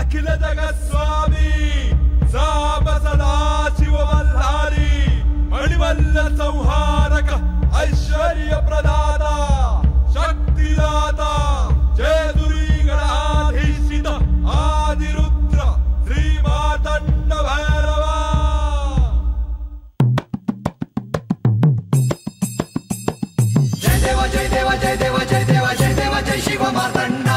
अखिल जगस्वामी साम सदा शिव मल्हारी मणिमल्ल संहारक ऐश्वर्य प्रदाता शक्तिदाता जय दुरी गणाधीशित आदिरुद्र श्री मातंड भैरवा। जय देवा जय देवा जय देवा जय देवा जय देवा जय शिव मातंडा।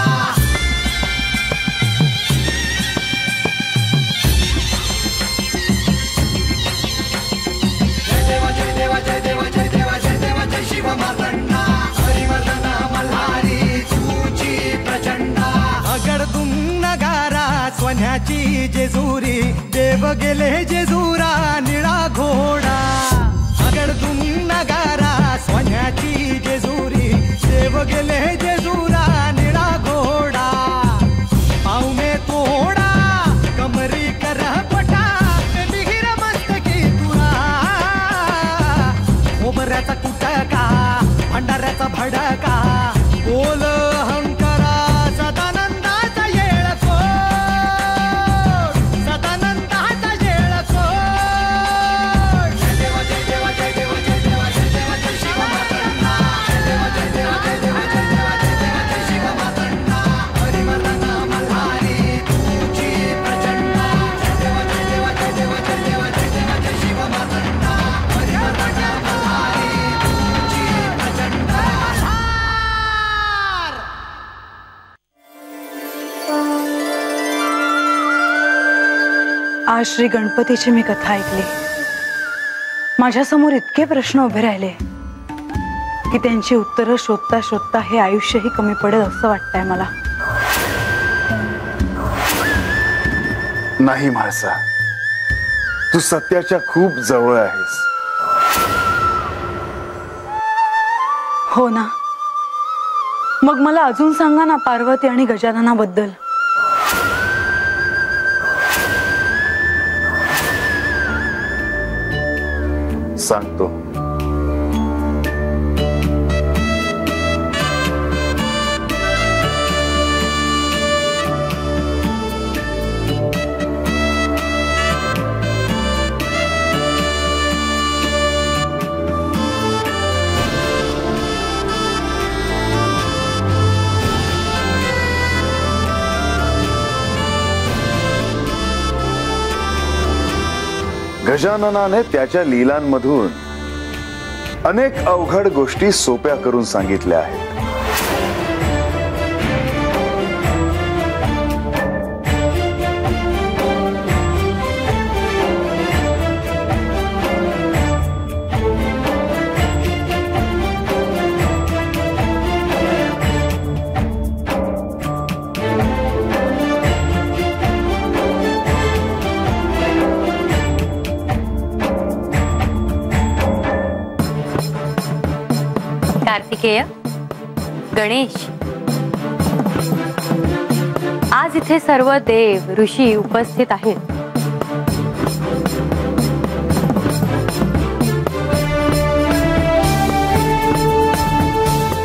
जय देवा जय देवा जय देवा जय देवा जय देवा जय शिव मातंडा। हरिवर्धन मल्हारी सूची प्रचंडा। अगडतुम नगारा सोन्याची जेजुरी देव गेले जेजुरा निळा घोडा। अगडतुम नगारा सोन्याची जेजुरी देव गेले जेजुरा निळा घोडा। पाऊ में तोडा कमरी कर पटा मिहिर मस्तकी तुरा। ओबऱ्याचा कुटका भंडाऱ्याचा भडका बोल अहंकारा सदानंदाचा येळकोट सदानंदाचा येळकोट। जय देवा जय देवा जय देवा जय देवा जय देवा जय शिव मातंडा। जय देवा जय देवा जय देवा जय देवा जय देवा जय शिव मातंडा। हरिवर्धन मल्हारी सूची प्रचंडा। जय देवा जय देवा जय देवा जय देवा जय देवा जय शिव मातंडा। हरिवर्धन मल्हारी सूची प्रचंडा। आज श्री गणपतीची मी कथा ऐकली। माझ्यासमोर इतके प्रश्न उभे राहिले की त्यांची उत्तरं शोधता शोधता हे आयुष्यही कमी पडेल असं वाटतंय मला। नाही म्हाळसा, तू सत्याच्या खूप जवळ आहेस। हो ना, मग मला अजून सांगा ना पार्वती आणि गजाननाबद्दल। सांगतो। गजाननाने त्याच्या लीलांमधून अनेक अवघड गोष्टी सोप्या करून सांगितल्या आहेत। कार्तिकेय, गणेश, आज इथे सर्व देव ऋषी उपस्थित आहेत।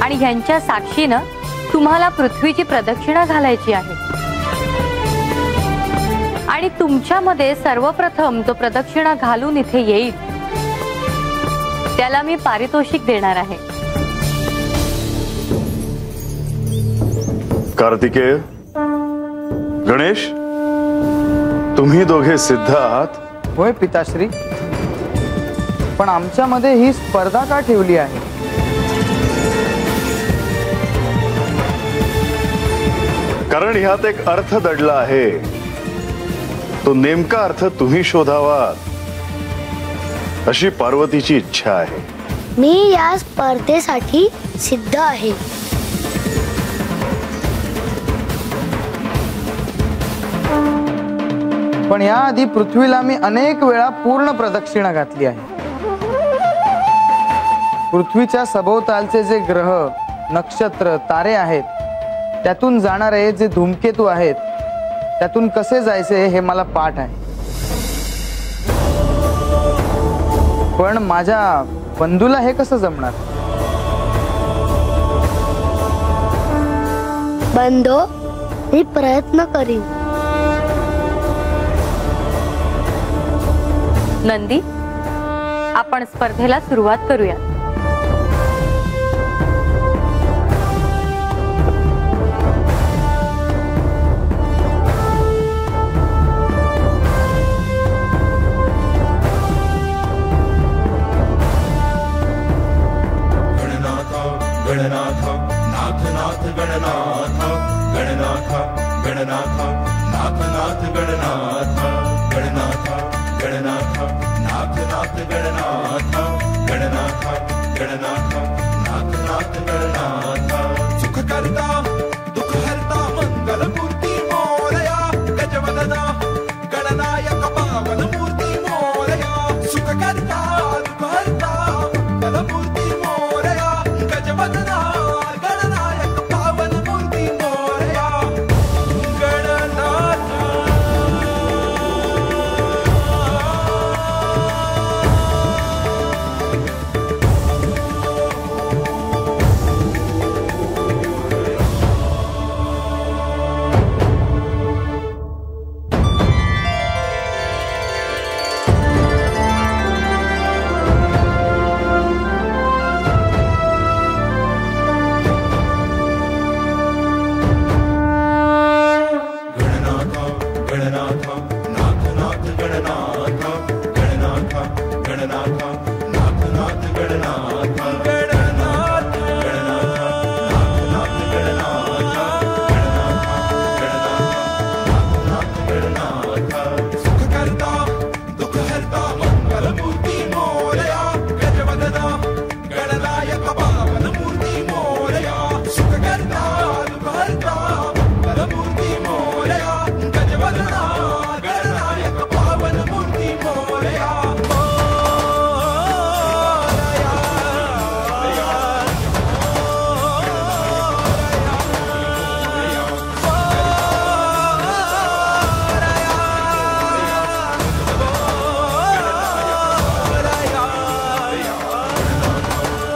आणि ह्यांच्या साक्षीनं तुम्हाला पृथ्वीची प्रदक्षिणा घालायची आहे। आणि तुमच्यामध्ये सर्वप्रथम जो प्रदक्षिणा घालून इथे येईल त्याला मी पारितोषिक देणार आहे। कार्तिकेय, गणेश, तुम्ही दोघे सिद्ध आहात? होय पिताश्री, पण आमच्यामध्ये ही स्पर्धा का ठेवली आहे? कारण ह्यात एक अर्थ दडला आहे। तो नेमका अर्थ तुम्ही शोधावा अशी पार्वतीची इच्छा आहे। मी या स्पर्धेसाठी सिद्ध आहे। पण याआधी पृथ्वीला मी अनेक वेळा पूर्ण प्रदक्षिणा घातली आहे। पृथ्वीच्या सभोवतालचे जे ग्रह, नक्षत्र, तारे आहेत, त्यातून जाणारे जे धूमकेतू आहेत, त्यातून कसे जायचे हे मला पाठ आहे। पण माझ्या बंधूला हे कसं जमणार? बंधू, मी प्रयत्न करीन। नंदी, आपण स्पर्धेला सुरुवात करूया. गणनाथ नाथ नाथ गणनाथ गणनाथ गणनाथ नाथ नाथ गणनाथ गणनाथ गणनाथ नाथ नाथ गणनाथ गणनाथ गणनाथ नाथ नाथ गणनाथ. सुख करता दुःख हरता मंगल मूर्ती मोरया गजवदना गणनायक पावन मूर्ती मोरया. सुख करता दुःख हरता मंगल मूर्ती मोरया गजवदना गणनायक पावन मूर्ती मोरया. गणनाथ गणनाथ नाथ नाथ गणनाथ गणनाथ गणनाथ नाथ नाथ गणनाथ गणनाथ गणनाथ नाथ नाथ गणनाथ गणनाथ नाथ गणनाथ. सुख करता दुःख हरता मंगल मूर्ती मोरया गजवदना गणनायक पावन मूर्ती मोरया. सुख करता दुःख हरता मंगल मूर्ती मोरया गजवदना गणनायक पावन मूर्ती मोरया.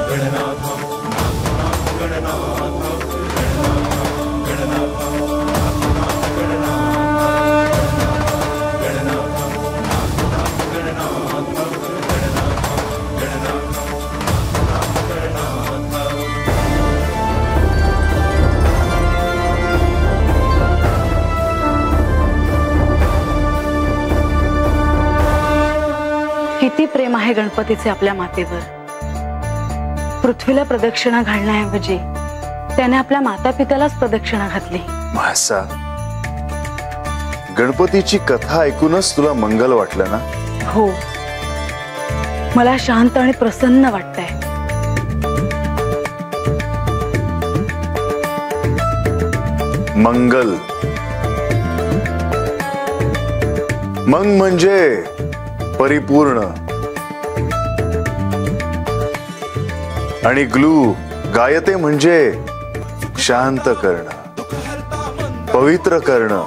गणनाथ नाथ नाथ गणनाथ गणनाथ नाथ नाथ गणनाथ गणनाथ नाथ नाथ गणनाथ गणनाथ गणनाथ नाथ नाथ गणनाथ. किती प्रेम आहे गणपतीचे आपल्या मातेवर. पृथ्वीला प्रदक्षिणा घालण्याऐवजी त्याने आपल्या माता पित्यालाच प्रदक्षिणा घातली. म्हासा, गणपतीची कथा ऐकूनच तुला मंगल वाटलं ना? हो, मला शांत आणि प्रसन्न वाटतंय. मंगल, मंग म्हणजे परिपूर्ण आणि ग्लू गायते म्हणजे शांत करणं, पवित्र करणं.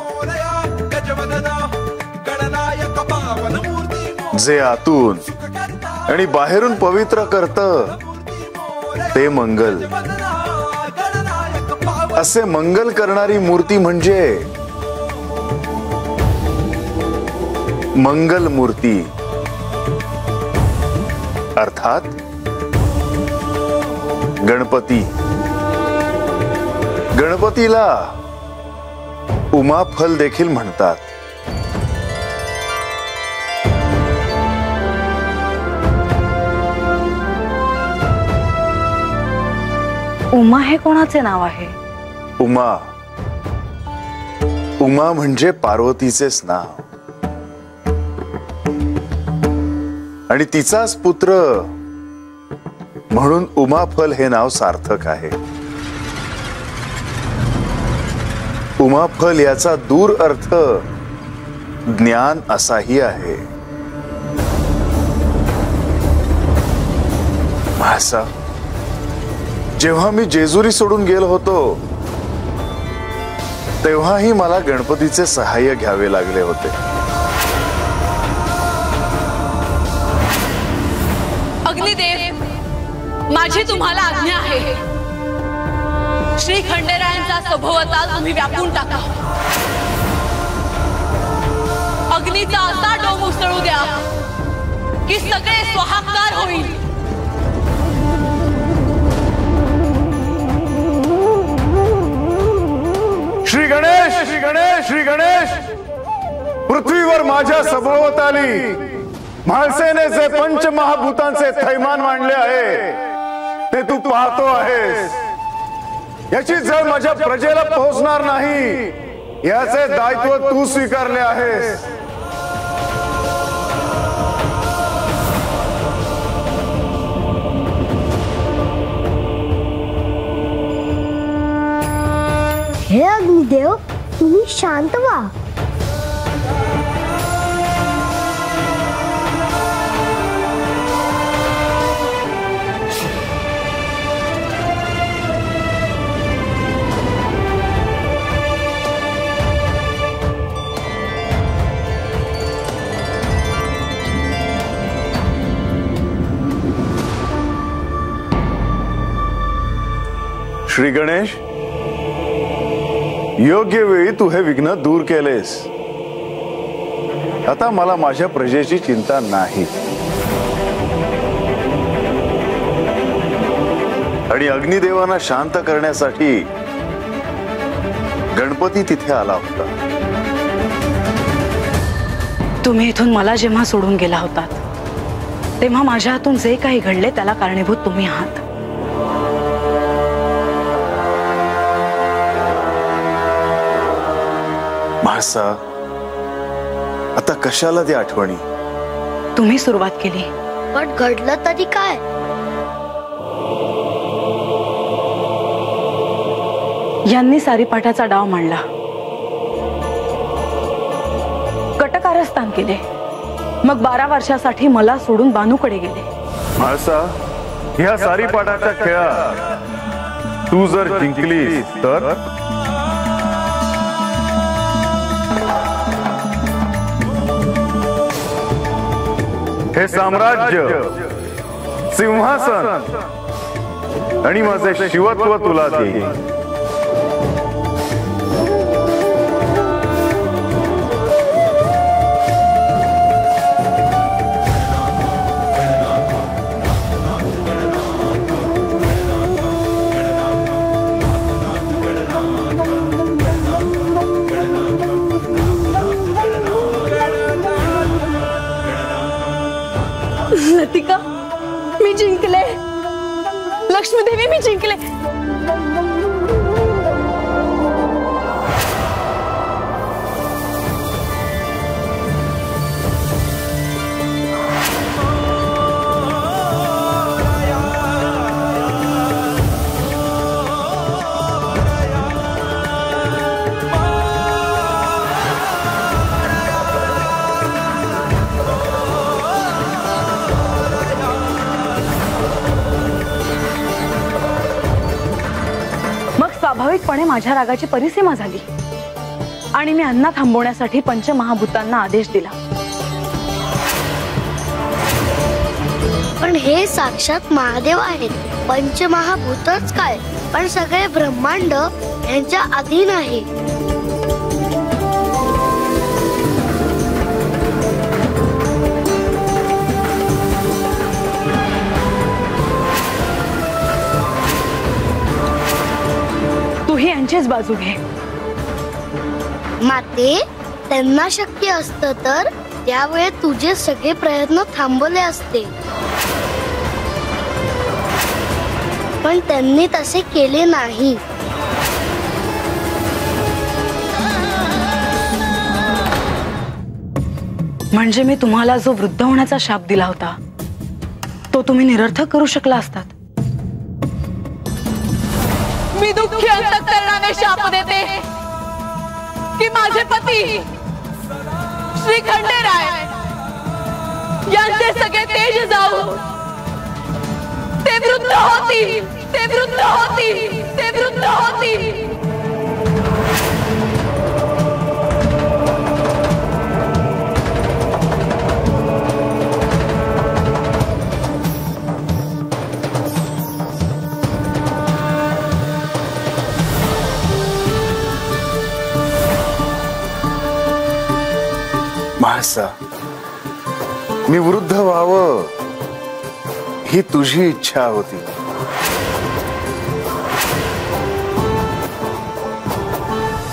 जे आतून आणि बाहेरून पवित्र करतं ते मंगल. असे मंगल करणारी मूर्ती म्हणजे मंगल मूर्ती, अर्थात गणपती. गणपतीला उमा फल देखील म्हणतात. उमा हे कोणाचे नाव आहे? उमा, उमा म्हणजे पार्वतीचेच नाव आणि तिचाच पुत्र म्हणून उमाफल हे नाव सार्थक आहे. उमाफल याचा दूर अर्थ ज्ञान असाही आहे. भासा, जेव्हा मी जेजुरी सोडून गेलो होतो तेव्हाही मला गणपतीचे सहाय्य घ्यावे लागले होते. अग्निदेव, माझी तुम्हाला आज्ञा आहे. श्री खंडेरायांचा सभोवताल तुम्ही व्यापून टाका. अग्नीचा असा डोंब उसळू द्या की सगळे स्वाहाकार होईल. श्री गणेश, श्री गणेश, श्री गणेश. पृथ्वीवर माझ्या सभोवताली म्हाळसेने जे पंचमहाभूतांचे थैमान मांडले आहे ते तू पाहतो आहेस. याची झळ माझ्या प्रजेला पोहोचणार नाही याचे दायित्व तू स्वीकारले आहेस. हे अग्निदेव, तुम्ही शांत व्हा. श्री गणेश, योग्य वेळी तू हे विघ्न दूर केलेस. आता मला माझ्या प्रजेची चिंता नाही. आणि अग्निदेवांना शांत करण्यासाठी गणपती तिथे आला होता. तुम्ही इथून मला जेव्हा सोडून गेला होतात तेव्हा माझ्या हातून जे काही घडले त्याला कारणीभूत तुम्ही आहात. म्हाळसा, आता कशाला ती आठवणी? तुम्ही सुरुवात केली. पण घडलं तरी काय? यांनी सारीपाठाचा डाव मांडला, कटकारस्थान केले, मग 12 वर्षासाठी मला सोडून बानूकडे गेले. म्हाळसा, ह्या सारीपाठाच्या खेळात तू जर जिंकलीस तर हे साम्राज्य, सिंहासन आणि माझे शिवत्व तुला देईन. लतिका, मी जिंकले. लक्ष्मी देवी, मी जिंकले. स्वाभाविकपणे माझ्या रागाची परिसीमा झाली आणि मी अन्न थांबवण्यासाठी पंचमहाभूतांना आदेश दिला. पण हे साक्षात महादेव आहेत. पंचमहाभूतच काय, पण सगळे ब्रह्मांड यांच्या अधीन आहे. तूही यांचीच बाजू घे. माते, त्यांना शक्य असतं तर त्यावेळी तुझे सगळे प्रयत्न थांबवले असते, पण त्यांनी तसे केले नाही. म्हणजे मी तुम्हाला जो वृद्ध होण्याचा शाप दिला होता तो तुम्ही निरर्थक करू शकला असतात. मी दुःखी अंतःकरणाने शाप देते की माझे पती श्री खंडेराय यांचे सगळे तेज जाऊ ते वृद्ध होतील, ते वृद्ध होतील, ते वृद्ध होतील. म्हाळसा, मी वृद्ध व्हावं ही तुझी इच्छा होती.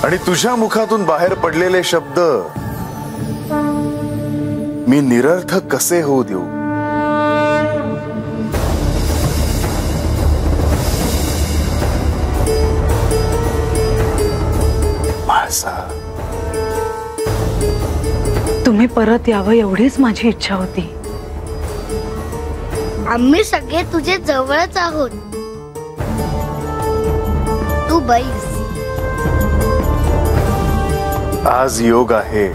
आणि तुझ्या मुखातून बाहेर पडलेले शब्द मी निरर्थक कसे होऊ देऊ. म्हाळसा, तुम्ही परत यावं एवढीच माझी इच्छा होती. आम्ही सगळे तुझे जवळच आहोत. तू बैस. आज योग आहे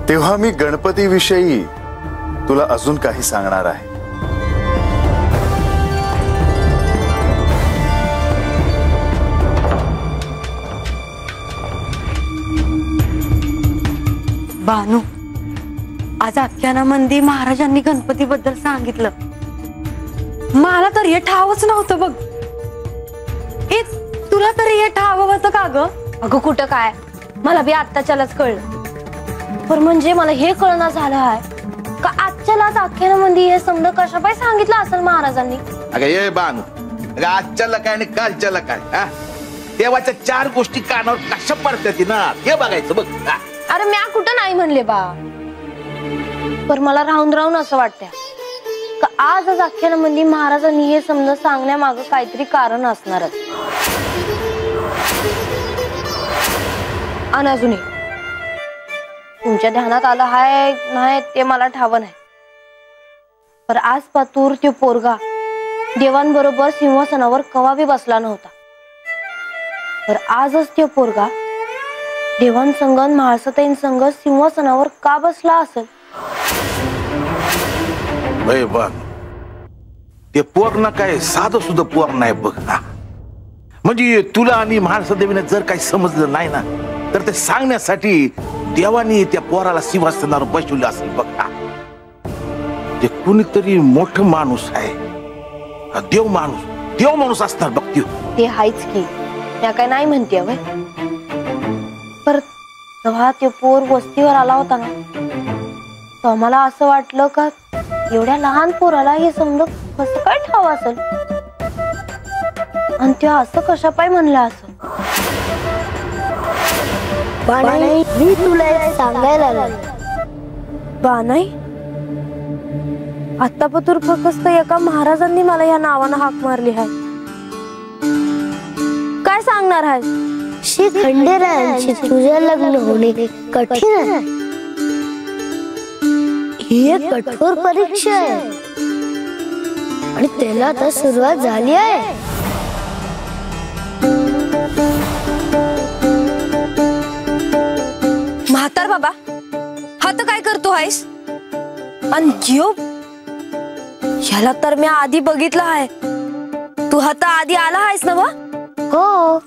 तेव्हा मी गणपतीविषयी तुला अजून काही सांगणार आहे. बानू, आज आख्यानामध्ये महाराजांनी गणपतीबद्दल सांगितलं. मला तर हे ठावच नव्हतं बघ. तुला तरी हे ठाव होतं का ग? अगं कुठं काय, मला बी आत्ताच्यालाच कळलं. पण म्हणजे मला हे कळना झालं आहे का आजच्यालाच आख्यानामध्ये हे समजा कशापाय सांगितलं असेल महाराजांनी. अगं ये बानू, अगं आजच्याला काय आणि कालच्याला काय, हा? देवाच्या 4 गोष्टी कानावर कशा पडतात ना हे बघायचं बघ. अरे म्या कुठं नाही म्हणले बा, पण मला राहून राहून असं वाटतंय का आजच आख्यानामध्ये महाराजांनी हे समजा सांगण्यामागं काहीतरी कारण असणारच. आणि अजूनही तुमच्या ध्यानात आलं हाय नाही ते मला ठाव नाही, पर आज पातूर ते पोरगा देवांबरोबर सिंहासनावर कवा बी बसला नव्हता. तर आजच ते पोरगा देवांसंग म्हाळसाताईं संग सिंहासनावर का बसला असेल. ते पोर ना काय साधं सुद्धा पोर नाही बघ. म्हणजे तुला आणि म्हाळसादेवीने जर काही समजलं नाही ना तर ते सांगण्यासाठी देवानी त्या पोराला सिंहासनावर बसवलं असेल बघ. ते कुणीतरी मोठं माणूस आहे, देव माणूस असणार बघ. ते हायच की, त्या काय नाही म्हणते वय. पर तेव्हा ते पोर वस्तीवर आला होता ना, तर मला असं वाटलं का एवढ्या लहान पोराला हे समजा कसं काय ठाव असेल आणि ते असं कशापाय म्हणलं असं. मी तुला एक सांगायला लागले. बानाई, आता पतूर फक्त एका महाराजांनी मला या नावानं हाक मारली आहे. काय सांगणार आहे? श्री खंडेरायांशी तुझे लग्न होणे कठीण आहे. ही एक कठोर परीक्षा आहे आणि त्याला आता सुरुवात झाली आहे. म्हातार बाबा, हा तर काय करतो आहेस? आणि जीव ह्याला तर मी आधी बघितलं आहे. तू हा तर आधी आला आहेस ना? हो.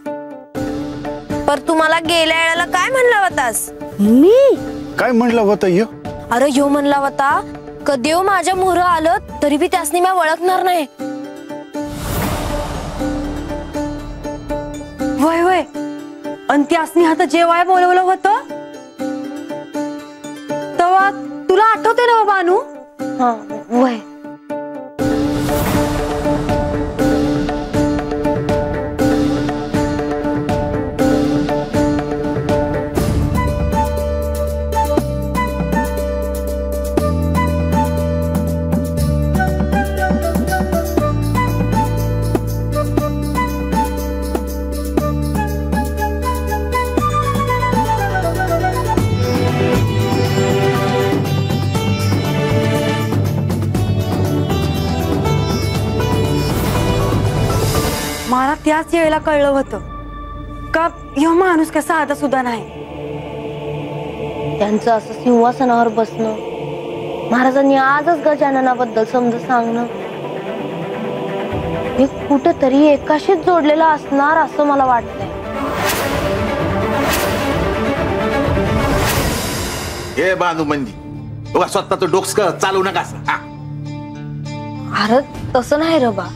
पर तुम्हाला गेल्या वेळेला काय म्हणला होतास? मी काय म्हणलं होतं य? अरे ह्यो म्हणला होता का देव माझ्या मोहर आलं तरी बी त्यासनी मी ओळखणार नाही. वय वय, आणि त्यासनी आता जेवाय बोलवलं होतं तेव्हा तुला आठवते ना बानू? हा वय. मला त्याच वेळेला कळलं होतं का ह्यो माणूस कसा आता सुद्धा नाही. त्यांचं असं सिंहासनावर बसणं, महाराजांनी आजच गजाननाबद्दल समज सांगणं, हे कुठेतरी एकाशीच जोडलेलं असणार असं मला वाटतंय. हे बांधू मंदी बघा, स्वतःच डोकं चालू नका. अरे तसं नाही रे बा,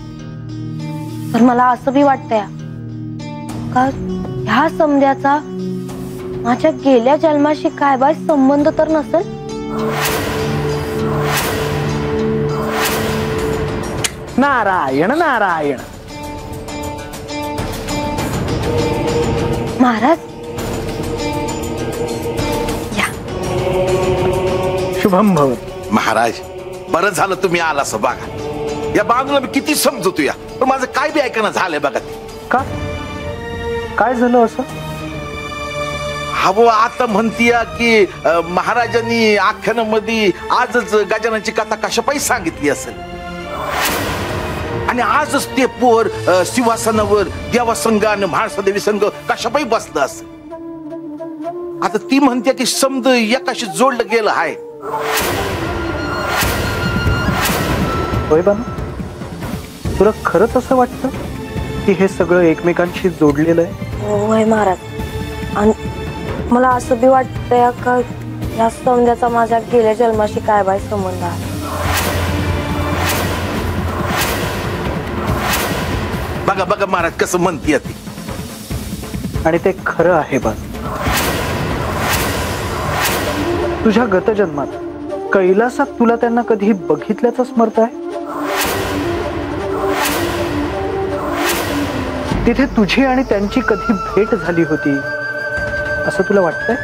तर मला असं बी वाटतंय का ह्या समध्याचा माझ्या गेल्या जन्माशी काय बाय संबंध तर नसेल. नारायण नारायण. महाराज शुभम भव. महाराज बरं झालं तुम्ही आला असं बघा. या बांधूला मी किती समजतो या, पण माझं काय बी ऐकणं झालंय बघा ते. का काय झालं असं? हवं आता म्हणतीया की महाराजांनी आख्यानामध्ये आजच गजाननची कथा कशापायी सांगितली असेल, आणि आजच ते पोर सिंहासनावर देवासंघ आणि म्हाळसादेवी संघ कशापायी बसलं असेल. आता ती म्हणते की समज एकाशी जोडलं गेलं आहे. होय बाबा, तुला खरंच असं वाटतं की हे सगळं एकमेकांशी जोडलेलं आहे? होय महाराज, आणि मला असं बी वाटतंय का या समजाचा माझ्या गेल्या जन्माशी काय बाय संबंध आहे. बघा बघा महाराज कसं म्हणतीय ती, आणि ते खरं आहे बघ. तुझ्या गतजन्मात कैलासात तुला त्यांना कधी बघितल्याचं स्मर्त आहे? तिथे तुझी आणि त्यांची कधी भेट झाली होती असं तुला वाटतंय?